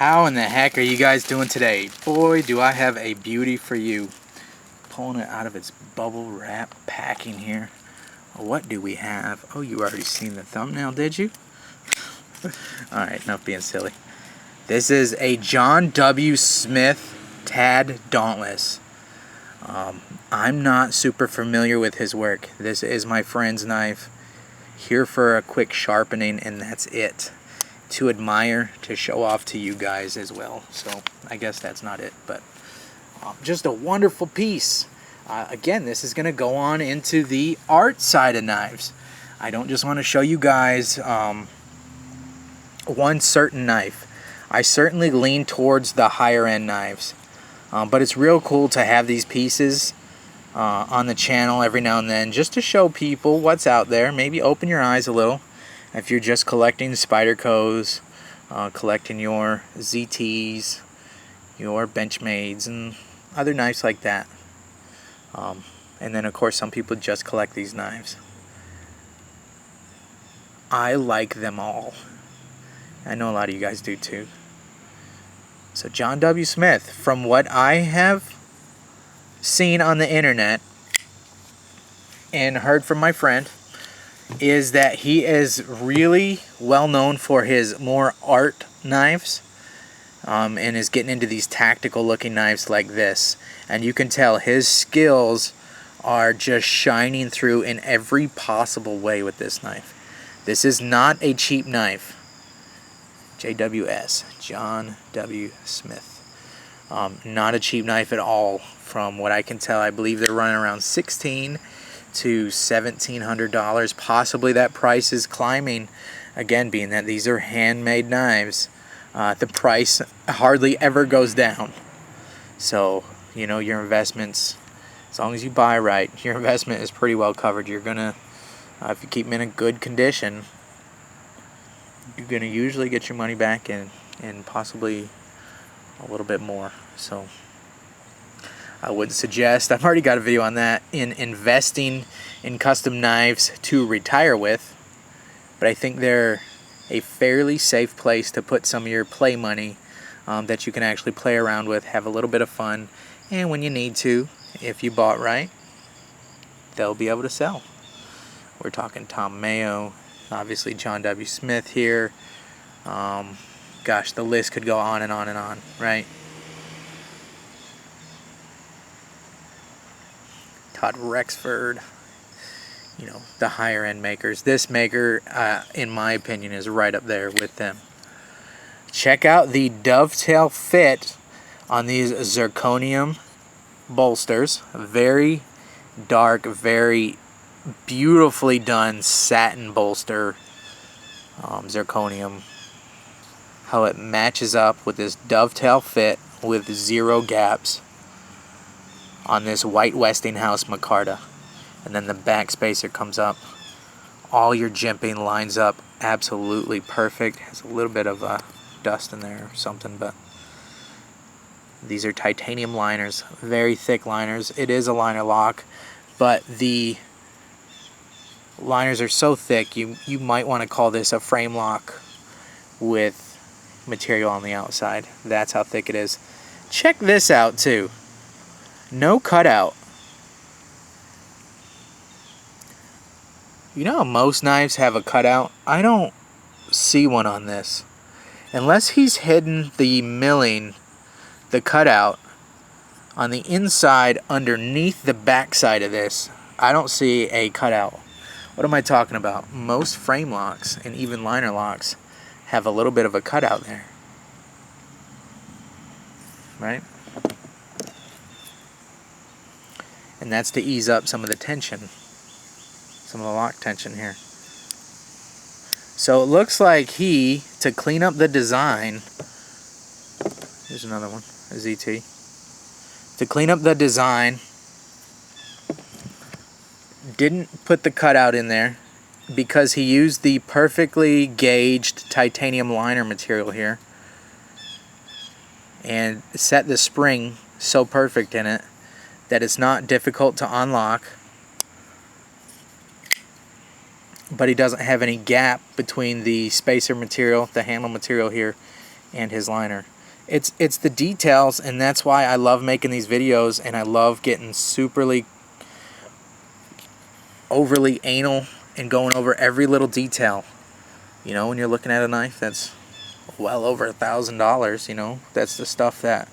How in the heck are you guys doing today? Boy, do I have a beauty for you. Pulling it out of its bubble wrap packing here. What do we have? Oh, you already seen the thumbnail, did you? Alright, enough being silly. This is a John W. Smith Tad Dauntless. I'm not super familiar with his work. This is my friend's knife. Here for a quick sharpening, and that's it. To admire, to show off to you guys as well. So I guess that's not it, but just a wonderful piece. Again, this is going to go on into the art side of knives. I don't just want to show you guys one certain knife. I certainly lean towards the higher end knives, but it's real cool to have these pieces on the channel every now and then, just to show people what's out there. Maybe open your eyes a little. If you're just collecting Spydercos, collecting your ZTs, your Benchmades, and other knives like that. And then, of course, some people just collect these knives. I like them all. I know a lot of you guys do too. So John W. Smith, from what I have seen on the internet and heard from my friend, is that he is really well known for his more art knives, and is getting into these tactical looking knives like this, and you can tell his skills are just shining through in every possible way with this knife. This is not a cheap knife. JWS, John W. Smith. Not a cheap knife at all. From what I can tell, I believe they're running around $1,600 to $1,700. Possibly that price is climbing. Again, being that these are handmade knives, the price hardly ever goes down. So, you know, your investments, as long as you buy right, your investment is pretty well covered. You're gonna, if you keep them in a good condition, you're gonna usually get your money back and possibly a little bit more. So I would suggest, I've already got a video on that, in investing in custom knives to retire with, but I think they're a fairly safe place to put some of your play money that you can actually play around with, have a little bit of fun, and when you need to, if you bought right, they'll be able to sell. We're talking Tom Mayo, obviously John W. Smith here. Gosh, the list could go on and on and on, right? Todd Rexford, you know, the higher end makers. This maker, in my opinion, is right up there with them. Check out the dovetail fit on these zirconium bolsters. Very dark, very beautifully done satin bolster, zirconium. How it matches up with this dovetail fit with 0 gaps on this white Westinghouse Micarta. And then the back spacer comes up. All your jimping lines up absolutely perfect. Has a little bit of dust in there or something, but these are titanium liners, very thick liners. It is a liner lock, but the liners are so thick you might want to call this a frame lock with material on the outside. That's how thick it is. Check this out too. No cutout. You know how most knives have a cutout? I don't see one on this. Unless he's hidden the milling, the cutout, on the inside underneath the back side of this, I don't see a cutout. What am I talking about? Most frame locks and even liner locks have a little bit of a cutout there. Right? And that's to ease up some of the tension, some of the lock tension here. So it looks like he, to clean up the design, here's another one, a ZT. To clean up the design, didn't put the cutout in there because he used the perfectly gauged titanium liner material here and set the spring so perfect in it that it's not difficult to unlock, but he doesn't have any gap between the spacer material, the handle material here, and his liner. It's the details, and that's why I love making these videos, and I love getting superly overly anal and going over every little detail. You know, when you're looking at a knife that's well over $1,000, you know, that's the stuff that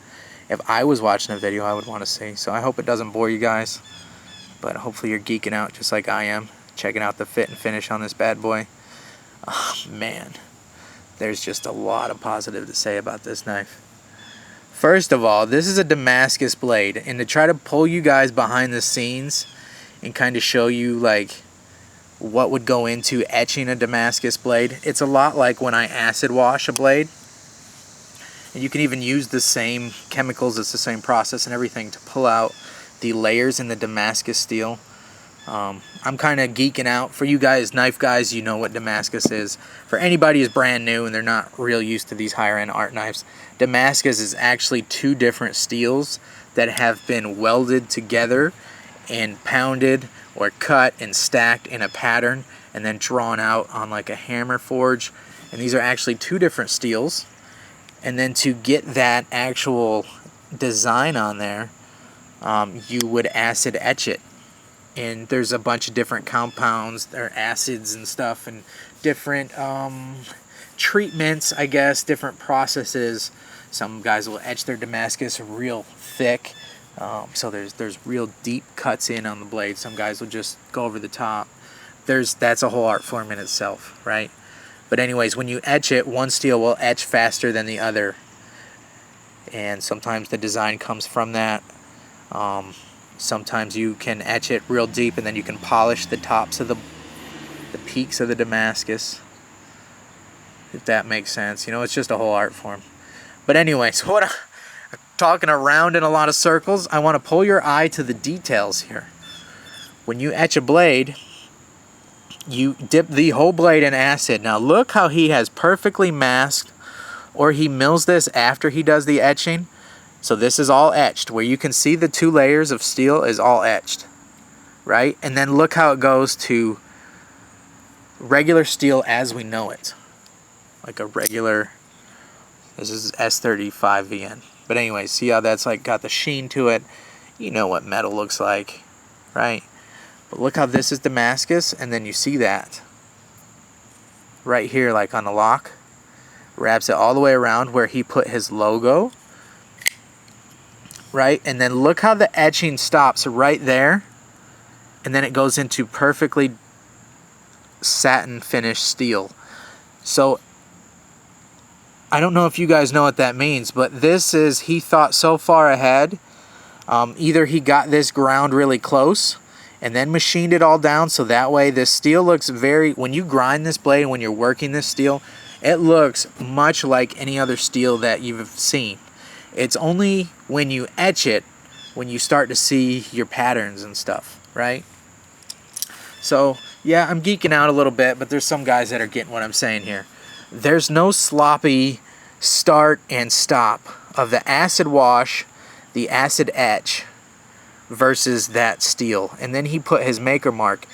if I was watching a video I would want to see. So I hope it doesn't bore you guys, but hopefully you're geeking out just like I am, checking out the fit and finish on this bad boy. Oh man, there's just a lot of positive to say about this knife. First of all, this is a Damascus Blade, and to try to pull you guys behind the scenes and kind of show you like what would go into etching a Damascus blade, it's a lot like when I acid wash a blade. And you can even use the same chemicals, it's the same process and everything to pull out the layers in the Damascus steel. I'm kind of geeking out. For you guys, knife guys, you know what Damascus is. For anybody who's brand new and they're not real used to these higher end art knives, Damascus is actually two different steels that have been welded together and pounded or cut and stacked in a pattern and then drawn out on like a hammer forge. And these are actually two different steels. And then to get that actual design on there, you would acid etch it. And there's a bunch of different compounds, there are acids and stuff, and different treatments, I guess, different processes. Some guys will etch their Damascus real thick, so there's real deep cuts in on the blade. Some guys will just go over the top. That's a whole art form in itself, right? But anyways, when you etch it, one steel will etch faster than the other, and sometimes the design comes from that. Sometimes you can etch it real deep and then you can polish the tops of the peaks of the Damascus, if that makes sense. You know, it's just a whole art form. But anyways, I'm talking around in a lot of circles. I want to pull your eye to the details here. When you etch a blade, you dip the whole blade in acid. Now look how he has perfectly masked, or he mills this after he does the etching. So this is all etched. Where you can see the two layers of steel is all etched, right? And then look how it goes to regular steel as we know it. Like a regular, this is S35VN. But anyway, see how that's like got the sheen to it? You know what metal looks like, right? But look how this is Damascus, and then you see that right here, like on the lock. Wraps it all the way around where he put his logo. Right, and then look how the etching stops right there, and then it goes into perfectly satin finished steel. So I don't know if you guys know what that means, but this is, he thought so far ahead. Either he got this ground really close and then machined it all down, so that way this steel looks very, when you grind this blade, when you're working this steel, it looks much like any other steel that you've seen. It's only when you etch it when you start to see your patterns and stuff, right? So, yeah, I'm geeking out a little bit, but there's some guys that are getting what I'm saying here. There's no sloppy start and stop of the acid wash, the acid etch, versus that steel. And then he put his maker mark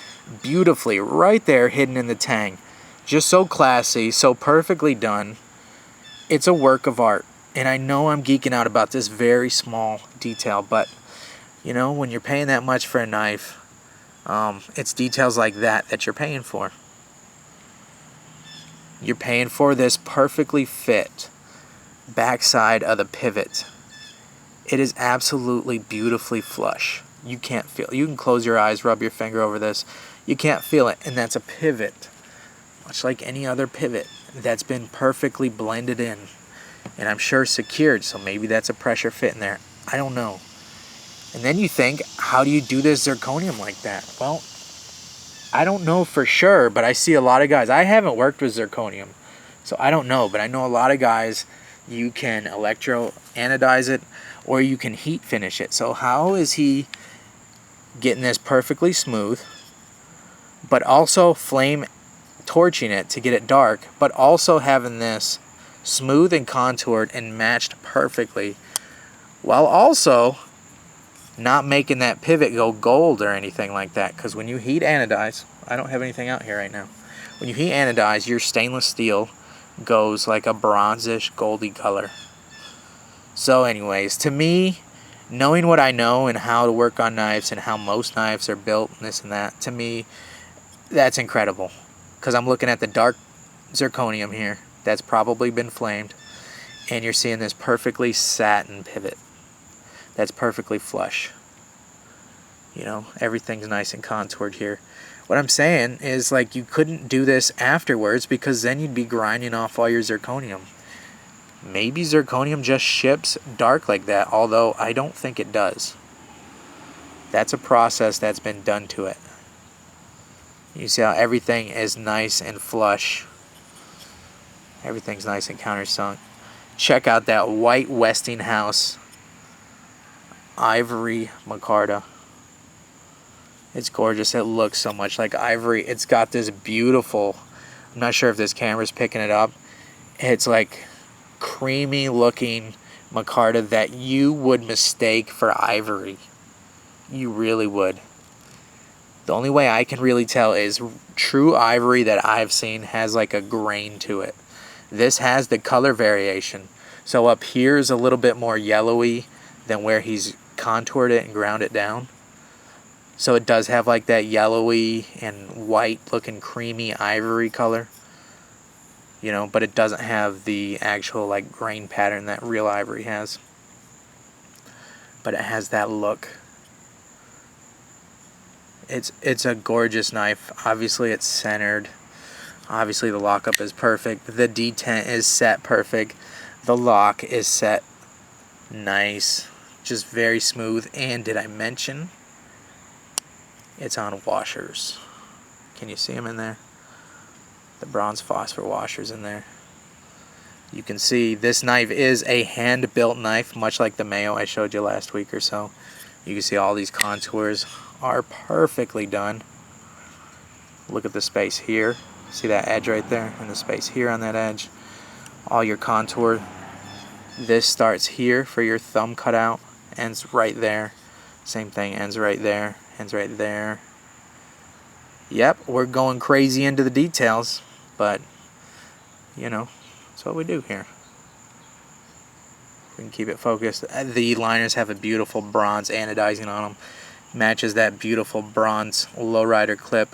beautifully right there hidden in the tang. Just so classy, so perfectly done. It's a work of art. And I know I'm geeking out about this very small detail, but, you know, when you're paying that much for a knife, it's details like that you're paying for. You're paying for this perfectly fit backside of the pivot. It is absolutely beautifully flush. You can't feel it. You can close your eyes, rub your finger over this. You can't feel it, and that's a pivot, much like any other pivot, that's been perfectly blended in. And I'm sure secured, so maybe that's a pressure fit in there. I don't know. And then you think, how do you do this zirconium like that? Well, I don't know for sure, but I see a lot of guys. I haven't worked with zirconium, so I don't know. But I know a lot of guys, you can electro anodize it, or you can heat finish it. So how is he getting this perfectly smooth, but also flame torching it to get it dark, but also having this smooth and contoured and matched perfectly, while also not making that pivot go gold or anything like that? Because when you heat anodize, I don't have anything out here right now. When you heat anodize, your stainless steel goes like a bronzish goldy color. So anyways, to me, knowing what I know and how to work on knives and how most knives are built and this and that, to me, that's incredible. Because I'm looking at the dark zirconium here that's probably been flamed, and you're seeing this perfectly satin pivot that's perfectly flush. You know, everything's nice and contoured here. What I'm saying is, like, you couldn't do this afterwards because then you'd be grinding off all your zirconium. Maybe zirconium just ships dark like that, although I don't think it does. That's a process that's been done to it. You see how everything is nice and flush. Everything's nice and countersunk. Check out that white Westinghouse Ivory Micarta. It's gorgeous. It looks so much like ivory. It's got this beautiful, I'm not sure if this camera's picking it up. It's like creamy looking micarta that you would mistake for ivory. You really would. The only way I can really tell is true ivory that I've seen has like a grain to it. This has the color variation. So up here is a little bit more yellowy than where he's contoured it and ground it down. So it does have like that yellowy and white looking creamy ivory color. You know, but it doesn't have the actual like grain pattern that real ivory has. But it has that look. It's a gorgeous knife. Obviously it's centered. Obviously the lockup is perfect. The detent is set perfect. The lock is set nice. Just very smooth. And did I mention it's on washers? Can you see them in there? The bronze phosphor washers in there. You can see this knife is a hand-built knife, much like the Mayo I showed you last week or so. You can see all these contours are perfectly done. Look at the space here. See that edge right there? And the space here on that edge. All your contour. This starts here for your thumb cutout. Ends right there. Same thing, ends right there. Ends right there. Yep, we're going crazy into the details. But, you know, that's what we do here. We can keep it focused. The liners have a beautiful bronze anodizing on them. Matches that beautiful bronze lowrider clip.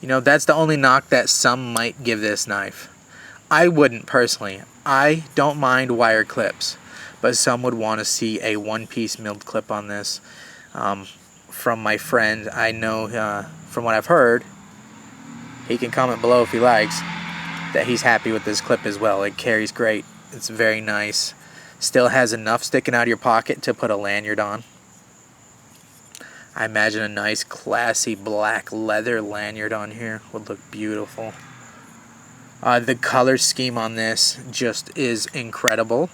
You know, that's the only knock that some might give this knife. I wouldn't personally. I don't mind wire clips, but some would want to see a one-piece milled clip on this. From my friend, I know from what I've heard, he can comment below if he likes, that he's happy with this clip as well. It carries great. It's very nice. Still has enough sticking out of your pocket to put a lanyard on. I imagine a nice classy black leather lanyard on here would look beautiful. The color scheme on this just is incredible.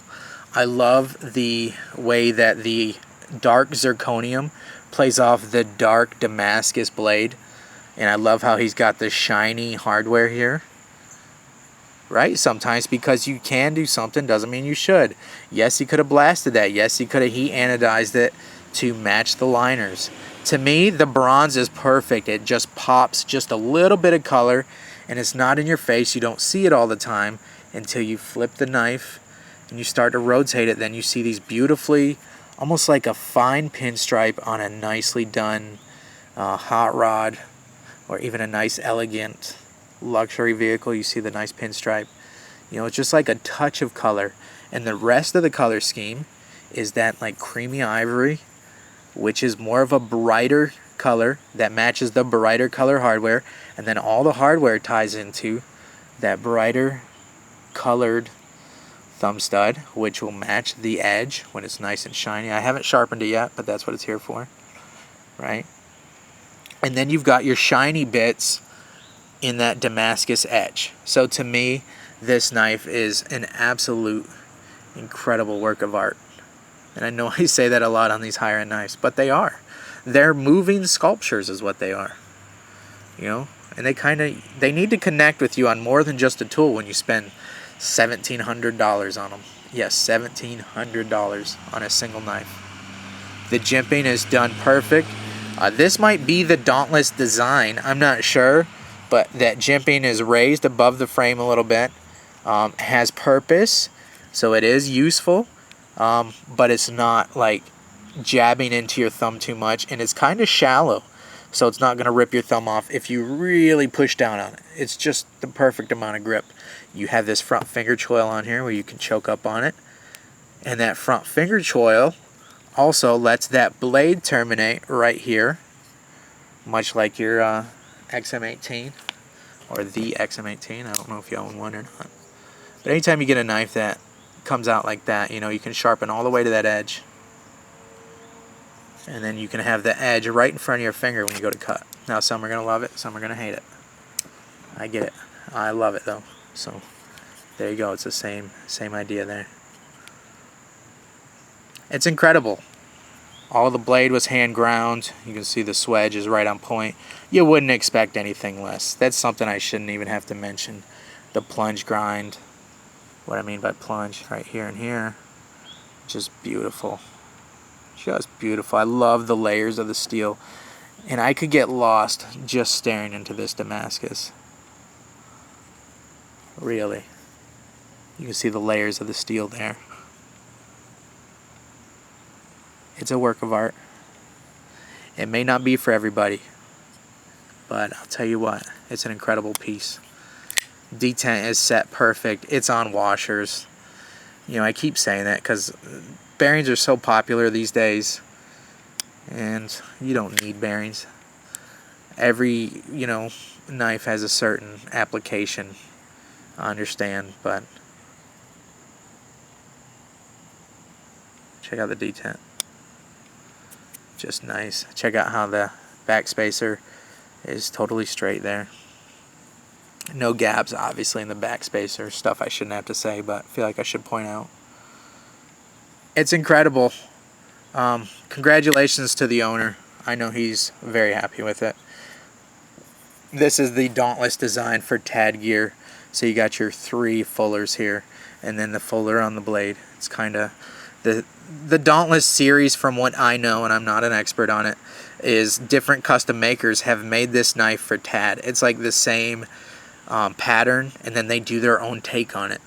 I love the way that the dark zirconium plays off the dark Damascus Blade. And I love how he's got the shiny hardware here. Right? Sometimes because you can do something doesn't mean you should. Yes, he could have blasted that. Yes, he could have heat anodized it to match the liners. To me, the bronze is perfect. It just pops just a little bit of color, and it's not in your face. You don't see it all the time until you flip the knife and you start to rotate it. Then you see these beautifully, almost like a fine pinstripe on a nicely done hot rod, or even a nice elegant luxury vehicle. You see the nice pinstripe. You know, it's just like a touch of color. And the rest of the color scheme is that like creamy ivory, which is more of a brighter color that matches the brighter color hardware. And then all the hardware ties into that brighter colored thumb stud, which will match the edge when it's nice and shiny. I haven't sharpened it yet, but that's what it's here for, right? And then you've got your shiny bits in that Damascus edge. So to me, this knife is an absolute incredible work of art. And I know I say that a lot on these higher end knives, but they are. They're moving sculptures is what they are. You know, and they need to connect with you on more than just a tool when you spend $1,700 on them. Yes, $1,700 on a single knife. The jimping is done perfect. This might be the Dauntless design. I'm not sure, but that jimping is raised above the frame a little bit. Has purpose. So it is useful, but it's not like jabbing into your thumb too much, and it's kind of shallow, so it's not going to rip your thumb off if you really push down on it. It's just the perfect amount of grip. You have this front finger choil on here where you can choke up on it, and that front finger choil also lets that blade terminate right here, much like your XM18 or the XM18. I don't know if you own one or not, but anytime you get a knife that comes out like that, you know, you can sharpen all the way to that edge, and then you can have the edge right in front of your finger when you go to cut. Now some are going to love it, some are going to hate it. I get it. I love it though. So there you go. It's the same idea there. It's incredible. All the blade was hand ground. You can see the swedge is right on point. You wouldn't expect anything less. That's something I shouldn't even have to mention. The plunge grind. What I mean by plunge, right here and here. Just beautiful. Just beautiful. I love the layers of the steel. And I could get lost just staring into this Damascus. Really. You can see the layers of the steel there. It's a work of art. It may not be for everybody, but I'll tell you what, it's an incredible piece. Detent is set perfect. It's on washers. You know, I keep saying that because bearings are so popular these days, and you don't need bearings. Every, you know, knife has a certain application, I understand, but check out the detent. Just nice. Check out how the back spacer is totally straight there. No gaps, obviously, in the back spacer. Stuff I shouldn't have to say, but I feel like I should point out. It's incredible. Congratulations to the owner. I know he's very happy with it. This is the Dauntless design for Tad gear. So you got your 3 fullers here, and then the fuller on the blade. It's kind of the Dauntless series, from what I know, and I'm not an expert on it, is different custom makers have made this knife for Tad. It's like the same pattern, and then they do their own take on it.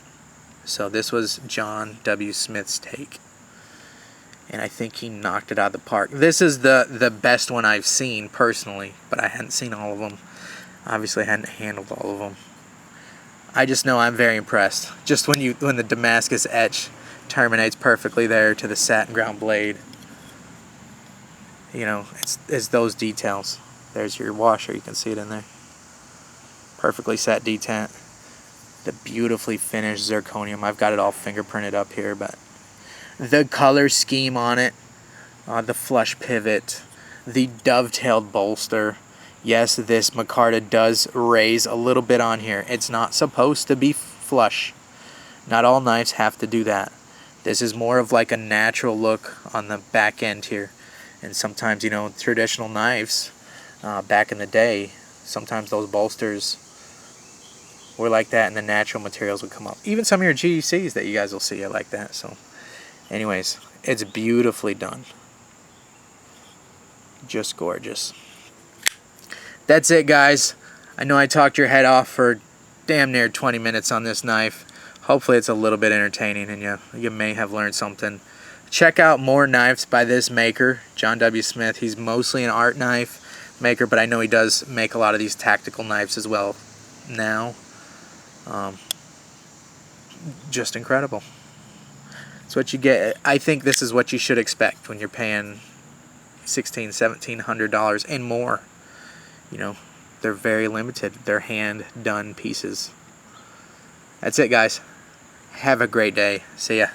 So this was John W. Smith's take, and I think he knocked it out of the park. This is the best one I've seen personally, but I hadn't seen all of them. Obviously, I hadn't handled all of them. I just know I'm very impressed. Just when the Damascus etch terminates perfectly there to the satin ground blade. You know, it's those details. There's your washer, you can see it in there. Perfectly set detent. The beautifully finished zirconium. I've got it all fingerprinted up here, but the color scheme on it, the flush pivot, the dovetailed bolster. Yes, this Micarta does raise a little bit on here. It's not supposed to be flush. Not all knives have to do that. This is more of like a natural look on the back end here. And sometimes, you know, traditional knives, back in the day, sometimes those bolsters were like that and the natural materials would come up. Even some of your GECs that you guys will see are like that. So anyways, it's beautifully done. Just gorgeous. That's it, guys. I know I talked your head off for damn near 20 minutes on this knife. Hopefully it's a little bit entertaining and you may have learned something. Check out more knives by this maker, John W. Smith. He's mostly an art knife maker, but I know he does make a lot of these tactical knives as well now. Just incredible. It's what you get. I think this is what you should expect when you're paying $1,600, $1,700 and more. You know, they're very limited. They're hand-done pieces. That's it, guys. Have a great day. See ya.